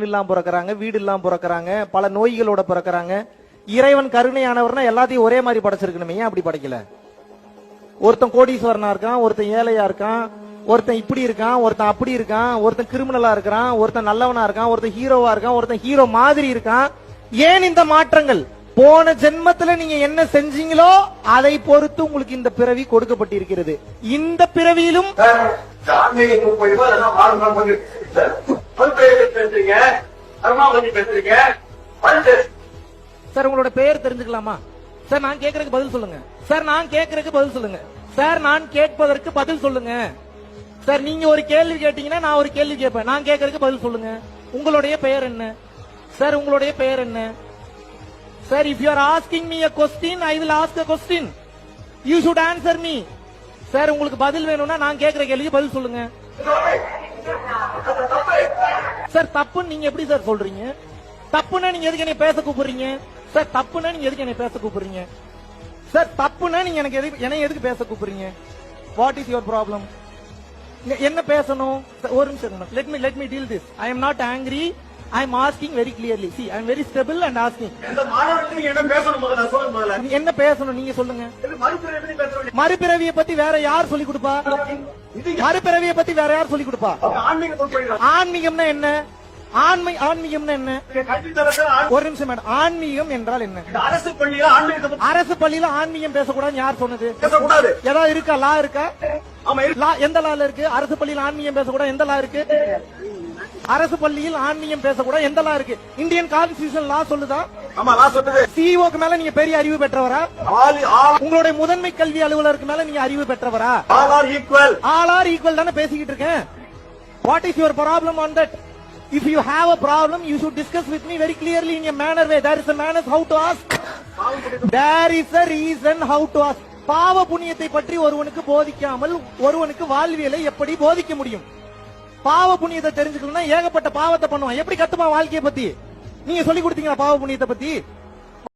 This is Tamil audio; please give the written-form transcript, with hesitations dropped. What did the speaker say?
இல்லாம பிறக்கறாங்க, வீடு இல்லாம பிறக்கறாங்க, பல நோய்களோட பிறக்கறாங்க. இறைவன் கருணையானவர்னா எல்லாத்தையும் ஒரே மாதிரி படைச்சிருக்கணுமே, ஏன் அப்படி படைக்கல? ஒருத்தன் கோடீஸ்வரனா இருக்கான், ஒருத்தன் ஏழையா இருக்கான், ஒருத்தன் இப்படி இருக்கான், ஒருத்தன் அப்படி இருக்கான், ஒருத்தன் கிரிமினலா இருக்கான், ஒருத்தன் நல்லவனா இருக்கான், ஒருத்தன் ஹீரோவா இருக்கான், ஒருத்தன் ஹீரோ மாதிரி இருக்கான். ஏன் இந்த மாற்றங்கள்? போன ஜென்மத்துல நீங்க என்ன செஞ்சீங்களோ அதை பொறுத்து உங்களுக்கு இந்த பிறவி கொடுக்கப்பட்டிருக்கிறது. இந்த பிறவியிலும் சார் உங்களோட பெயர் தெரிஞ்சுக்கலாமா சார்? நான் கேட்கறதுக்கு பதில் சொல்லுங்க சார். நான் கேட்கறதுக்கு பதில் சொல்லுங்க சார். நான் கேட்பதற்கு பதில் சொல்லுங்க சார். நீங்க ஒரு கேள்வி கேட்டீங்கன்னா நான் ஒரு கேள்வி கேட்பேன். நான் கேட்கறதுக்கு பதில் சொல்லுங்க. உங்களுடைய பெயர் என்ன சார்? உங்களுடைய பெயர் என்ன sir? If you are asking me a question, I will ask a question. You should answer me. Sir உங்களுக்கு பதில் வேணும்னா நான் கேட்கிற கேள்விக்கு பதில் சொல்லுங்க சார். தப்புன்னு நீங்க எப்படி சார் சொல்றீங்க? தப்புன்னா நீங்க எதுக்கு என்ன பேச கூப்பிடுறீங்க சார்? தப்புன்னா நீங்க எதுக்கு என்ன பேச கூப்பிடுறீங்க சார்? தப்புன்னா நீங்க எனக்கு எதுக்கு பேச கூப்பிடுறீங்க? What is your problem? என்ன பேசணும்? ஒரு நிமிஷம், let me deal this. I am not angry. I am asking very clearly. See, I am very stable and asking. என்ன பேசணும் நீங்க சொல்லுங்க. மறுபிறவியை பத்தி வேற யார் சொல்லி கொடுப்பா? மறுபிறவியை பத்தி வேற யார் சொல்லி கொடுப்பா? ஆன்மீகம்னா என்ன? ஆன்மீகம்னா என்ன? ஒரு நிமிஷம் மேடம். ஆன்மீகம் என்றால் என்ன? அரசு பள்ளியில ஆன்மீகம் பேசக்கூடாதுன்னு யார் சொன்னது? ஏதாவது இருக்கா? லா இருக்கா? எந்த லால இருக்கு? அரசு பள்ளியில் ஆன்மீகம் பேசக்கூடாது எந்த லா இருக்கு? அரசு பள்ளியில் ஆன்மீகம் பேசக்கூடாது எந்த லா இருக்கு? இந்தியன் கான்ஸ்டிடியூஷன் லா சொல்லுதா? சிஇஓக்கு மேல நீங்க பெரிய அறிவு பெற்றவரா? உங்களுடைய முதன்மை கல்வி அலுவலருக்கு மேல நீங்க அறிவு பெற்றவரா? ஆல் ஆர் ஈக்குவல் தானே பேசிக்கிட்டு இருக்கேன். What is your problem on that? If you have a problem, you should discuss with me very clearly in a manner way. There is a manner how to ask. There is a reason how to ask. பாவ புண்ணியத்தை பற்றி ஒருவனுக்கு போதிக்காமல் ஒருவனுக்கு வாழ்வியலை எப்படி போதிக்க முடியும்? பாவ புண்ணியத்தை தெரிஞ்சுக்கணும்னா ஏகப்பட்ட பாவத்தை பண்ணுவான். எப்படி கத்துமா வாழ்க்கையை பத்தி? நீங்க சொல்லி கொடுத்தீங்களா பாவ புண்ணியத்தை பத்தி?